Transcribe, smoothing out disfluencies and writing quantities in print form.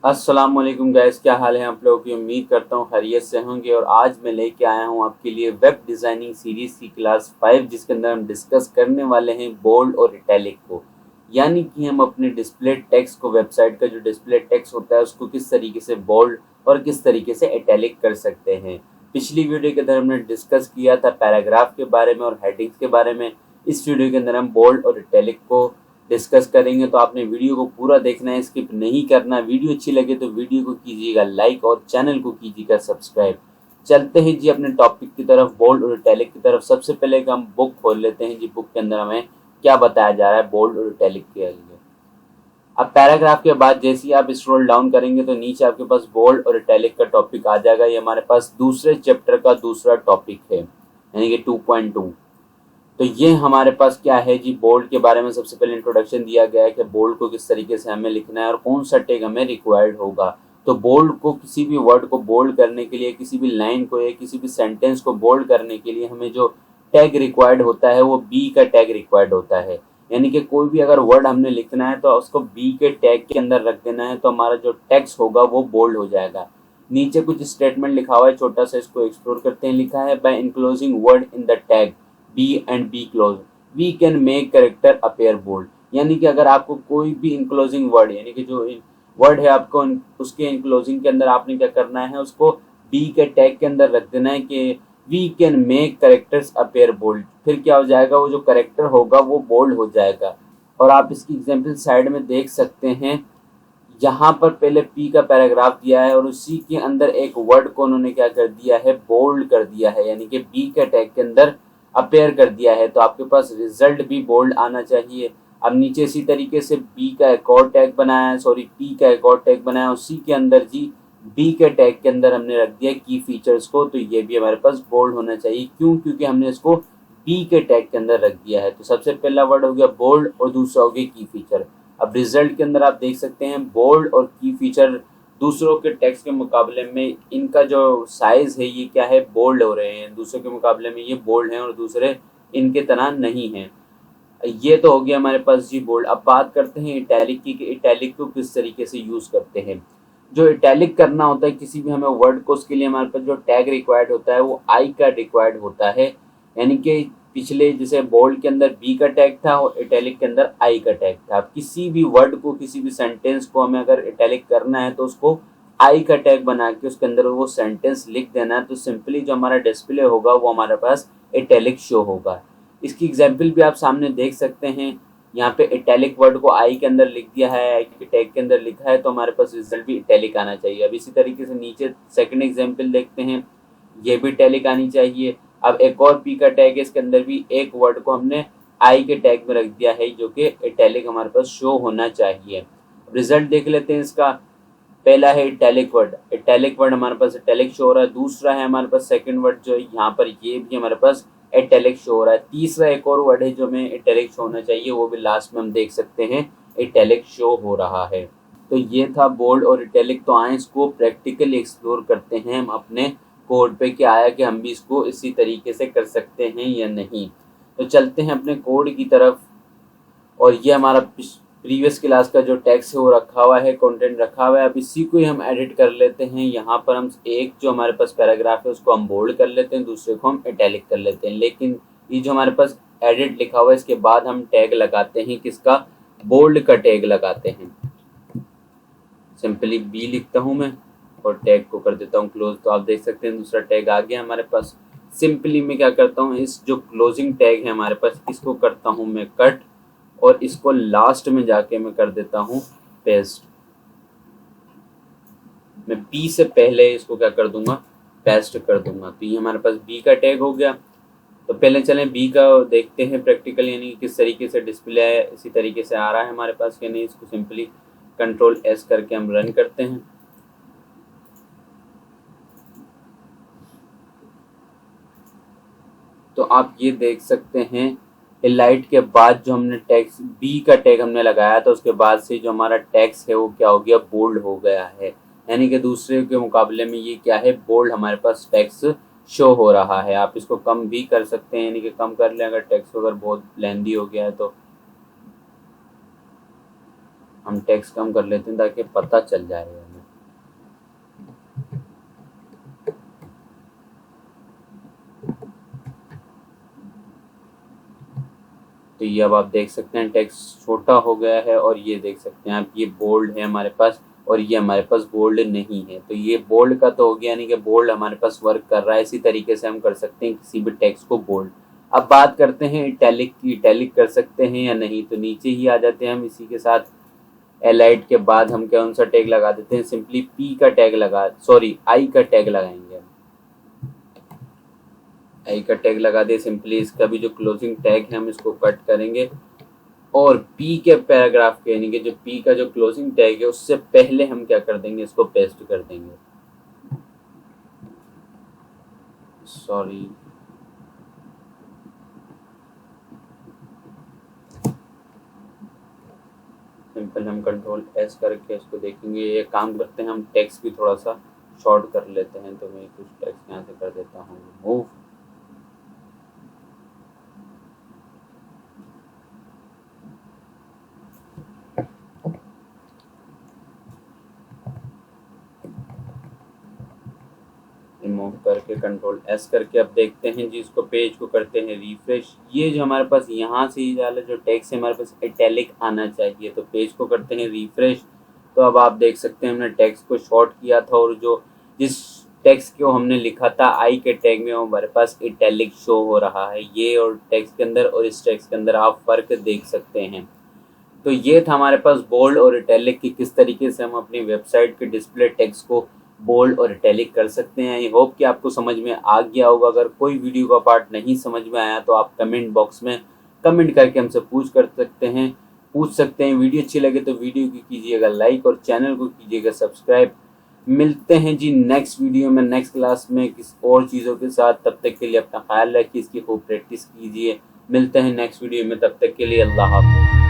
अस्सलाम वालेकुम गाइस, क्या हाल है आप लोगों की। उम्मीद करता हूँ खैरियत से होंगे। और आज मैं लेके आया हूँ आपके लिए वेब डिज़ाइनिंग सीरीज़ की क्लास 5, जिसके अंदर हम डिस्कस करने वाले हैं बोल्ड और इटैलिक को। यानी कि हम अपने डिस्प्ले टेक्स्ट को, वेबसाइट का जो डिस्प्ले टेक्स्ट होता है उसको किस तरीके से बोल्ड और किस तरीके से इटैलिक कर सकते हैं। पिछली वीडियो के अंदर हमने डिस्कस किया था पैराग्राफ के बारे में और हेडिंग्स के बारे में। इस वीडियो के अंदर हम बोल्ड और इटैलिक को डिस्कस करेंगे, तो आपने वीडियो को पूरा देखना है, स्किप नहीं करना। वीडियो अच्छी लगे तो वीडियो को कीजिएगा लाइक और चैनल को कीजिएगा सब्सक्राइब। चलते हैं जी अपने टॉपिक की तरफ, बोल्ड और इटैलिक की तरफ। सबसे पहले हम बुक खोल लेते हैं जी। बुक के अंदर हमें क्या बताया जा रहा है बोल्ड और इटैलिक के लिए। अब पैराग्राफ के बाद जैसे ही आप स्क्रॉल डाउन करेंगे तो नीचे आपके पास बोल्ड और इटैलिक का टॉपिक आ जाएगा। ये हमारे पास दूसरे चैप्टर का दूसरा टॉपिक है, यानी कि 2.2। तो ये हमारे पास क्या है जी, बोल्ड के बारे में सबसे पहले इंट्रोडक्शन दिया गया है कि बोल्ड को किस तरीके से हमें लिखना है और कौन सा टैग हमें रिक्वायर्ड होगा। तो बोल्ड को, किसी भी वर्ड को बोल्ड करने के लिए, किसी भी लाइन को या किसी भी सेंटेंस को बोल्ड करने के लिए हमें जो टैग रिक्वायर्ड होता है वो बी का टैग रिक्वायर्ड होता है। यानी कि कोई भी अगर वर्ड हमने लिखना है तो उसको बी के टैग के अंदर रख देना है, तो हमारा जो टेक्स्ट होगा वो बोल्ड हो जाएगा। नीचे कुछ स्टेटमेंट लिखा हुआ है, छोटा सा इसको एक्सप्लोर करते हैं। लिखा है by enclosing word in the tag B and B close we can make character appear bold. यानी कि अगर आपको कोई भी इनक्लोजिंग वर्ड, यानी कि जो वर्ड है आपको उसके इनक्लोजिंग के अंदर आपने क्या करना है, उसको बी के टैग के अंदर रख देना है कि we can make characters appear bold. फिर क्या हो जाएगा, वो जो कैरेक्टर होगा वो बोल्ड हो जाएगा। और आप इसकी एग्जाम्पल साइड में देख सकते हैं। यहाँ पर पहले पी का पैराग्राफ दिया है और उसी के अंदर एक वर्ड को उन्होंने क्या कर दिया है, बोल्ड कर दिया है, यानी कि बी के टैग के अंदर अपेयर कर दिया है। तो आपके पास रिजल्ट भी बोल्ड आना चाहिए। अब नीचे इसी तरीके से बी का एक और टैग बनाया है, सॉरी पी का एक और टैग बनाया, उसी के अंदर जी बी के टैग के अंदर हमने रख दिया की फीचर्स को। तो ये भी हमारे पास बोल्ड होना चाहिए। क्यों? क्योंकि हमने इसको बी के टैग के अंदर रख दिया है। तो सबसे पहला वर्ड हो गया बोल्ड और दूसरा हो गया की फीचर। अब रिजल्ट के अंदर आप देख सकते हैं बोल्ड और की फीचर दूसरों के टेक्स्ट के मुकाबले में इनका जो साइज है ये क्या है, बोल्ड हो रहे हैं। दूसरों के मुकाबले में ये बोल्ड हैं और दूसरे इनके तरह नहीं हैं। ये तो हो गया हमारे पास जी बोल्ड। अब बात करते हैं इटैलिक की, कि इटैलिक को किस तरीके से यूज करते हैं। जो इटैलिक करना होता है किसी भी हमें वर्ड को, उसके लिए हमारे पास जो टैग रिक्वायर्ड होता है वो आई का रिक्वायर्ड होता है। यानी कि पिछले जैसे बोल्ड के अंदर बी का टैग था और इटैलिक के अंदर आई का टैग था। अब किसी भी वर्ड को, किसी भी सेंटेंस को हमें अगर इटैलिक करना है तो उसको आई का टैग बना के उसके अंदर वो सेंटेंस लिख देना है। तो सिंपली जो हमारा डिस्प्ले होगा वो हमारे पास इटैलिक शो होगा। इसकी एग्जाम्पल भी आप सामने देख सकते हैं। यहाँ पे इटैलिक वर्ड को आई के अंदर लिख दिया है, आई के टैग के अंदर लिखा है, तो हमारे पास रिजल्ट भी इटैलिक आना चाहिए। अब इसी तरीके से नीचे सेकंड एग्जाम्पल देखते हैं, ये भी इटैलिक आनी चाहिए। अब एक और पी का टैग है, इसके अंदर भी एक वर्ड को हमने आई के टैग में रख दिया है जो कि इटैलिक हमारे पास शो होना चाहिए। रिजल्ट देख लेते हैं इसका। पहला है इटैलिक वर्ड, इटैलिक वर्ड हमारे पास इटैलिक शो हो रहा है। दूसरा है हमारे पास सेकंड वर्ड जो है यहाँ पर, ये भी हमारे पास इटैलिक शो हो रहा है। तीसरा एक और वर्ड है जो हमें इटैलिक शो होना चाहिए, वो भी लास्ट में हम देख सकते हैं इटैलिक शो हो रहा है। तो ये था बोल्ड और इटैलिक। तो आए इसको प्रैक्टिकली एक्सप्लोर करते हैं हम अपने कोड पे, कि आया कि हम भी इसको इसी तरीके से कर सकते हैं या नहीं। तो चलते हैं अपने कोड की तरफ। और ये हमारा प्रीवियस क्लास का जो टेक्स्ट है वो रखा हुआ है, कंटेंट रखा हुआ है। अब इसी को ही हम एडिट कर लेते हैं। यहाँ पर हम एक जो हमारे पास पैराग्राफ है उसको हम बोल्ड कर लेते हैं, दूसरे को हम इटैलिक कर लेते हैं। लेकिन ये जो हमारे पास एडिट लिखा हुआ है इसके बाद हम टैग लगाते हैं, किसका, बोल्ड का टैग लगाते हैं। सिंपली बी लिखता हूँ मैं और टैग को कर देता हूँ क्लोज। तो आप देख सकते हैं दूसरा टैग आ गया हमारे पास। सिंपली मैं क्या करता हूँ, इस जो क्लोजिंग टैग है हमारे पास इसको करता हूँ मैं कट, और इसको लास्ट में जाके मैं कर देता हूँ पेस्ट। मैं बी से पहले इसको क्या कर दूंगा, पेस्ट कर दूंगा। तो ये हमारे पास बी का टैग हो गया। तो पहले चलें बी का देखते हैं प्रैक्टिकल, यानी किस तरीके से डिस्प्ले है, इसी तरीके से आ रहा है हमारे पास कि नहीं। इसको सिंपली कंट्रोल एस करके हम रन करते हैं। तो आप ये देख सकते हैं इलाइट के बाद जो हमने टेक्स्ट बी का टैग हमने लगाया था उसके बाद से जो हमारा टेक्स्ट है वो क्या हो गया, बोल्ड हो गया है। यानी कि दूसरे के मुकाबले में ये क्या है, बोल्ड हमारे पास टेक्स्ट शो हो रहा है। आप इसको कम भी कर सकते हैं, यानी कि कम कर लें अगर टेक्स्ट अगर बहुत लेंदी हो गया है तो हम टेक्स्ट कम कर लेते हैं ताकि पता चल जाए हमें। तो ये अब आप देख सकते हैं टेक्स्ट छोटा हो गया है, और ये देख सकते हैं आप ये बोल्ड है हमारे पास और ये हमारे पास बोल्ड नहीं है। तो ये बोल्ड का तो हो गया, यानी कि बोल्ड हमारे पास वर्क कर रहा है। इसी तरीके से हम कर सकते हैं किसी भी टेक्स्ट को बोल्ड। अब बात करते हैं इटैलिक की, इटैलिक कर सकते हैं या नहीं। तो नीचे ही आ जाते हैं हम, इसी के साथ एलाइट के बाद हम कौन सा टैग लगा देते हैं, सिंपली पी का टैग लगा, सॉरी आई का टैग लगाएंगे। आई का टैग लगा दे सिंपली। इसका भी जो क्लोजिंग टैग है हम इसको कट करेंगे और पी के पैराग्राफ के, यानी कि जो पी का जो क्लोजिंग टैग है उससे पहले हम क्या कर देंगे, इसको पेस्ट कर देंगे। सॉरी, सिंपल हम कंट्रोल एस करके इसको देखेंगे। ये काम करते हैं हम टेक्स्ट भी थोड़ा सा शॉर्ट कर लेते हैं। तो मैं कुछ टेक्स्ट यहाँ से कर देता हूँ मूव। रिमूव करके कंट्रोल एस करके अब देखते हैं जी, इसको पेज को करते हैं रिफ्रेश। ये जो हमारे पास यहाँ से ही वाला जो टेक्स्ट है हमारे पास इटैलिक आना चाहिए। तो पेज को करते हैं रिफ्रेश। तो अब आप देख सकते हैं हमने टेक्स्ट को शॉर्ट किया था और जो जिस टेक्स्ट को हमने लिखा था आई के टैग में वो हमारे पास इटैलिक शो हो रहा है। ये और टेक्स्ट के अंदर और इस टेक्स्ट के अंदर आप फर्क देख सकते हैं। तो ये था हमारे पास बोल्ड और इटैलिक की किस तरीके से हम अपनी वेबसाइट के डिस्प्ले टेक्स्ट को बोल्ड और इटैलिक कर सकते हैं। आई होप कि आपको समझ में आ गया होगा। अगर कोई वीडियो का पार्ट नहीं समझ में आया तो आप कमेंट बॉक्स में कमेंट करके हमसे पूछ सकते हैं। वीडियो अच्छी लगे तो वीडियो को कीजिएगा लाइक और चैनल को कीजिएगा सब्सक्राइब। मिलते हैं जी नेक्स्ट वीडियो में, नेक्स्ट क्लास में किस और चीज़ों के साथ। तब तक के लिए अपना ख्याल रखिए, इसकी खूब प्रैक्टिस कीजिए। मिलते हैं नेक्स्ट वीडियो में, तब तक के लिए अल्लाह हाफ़िज़।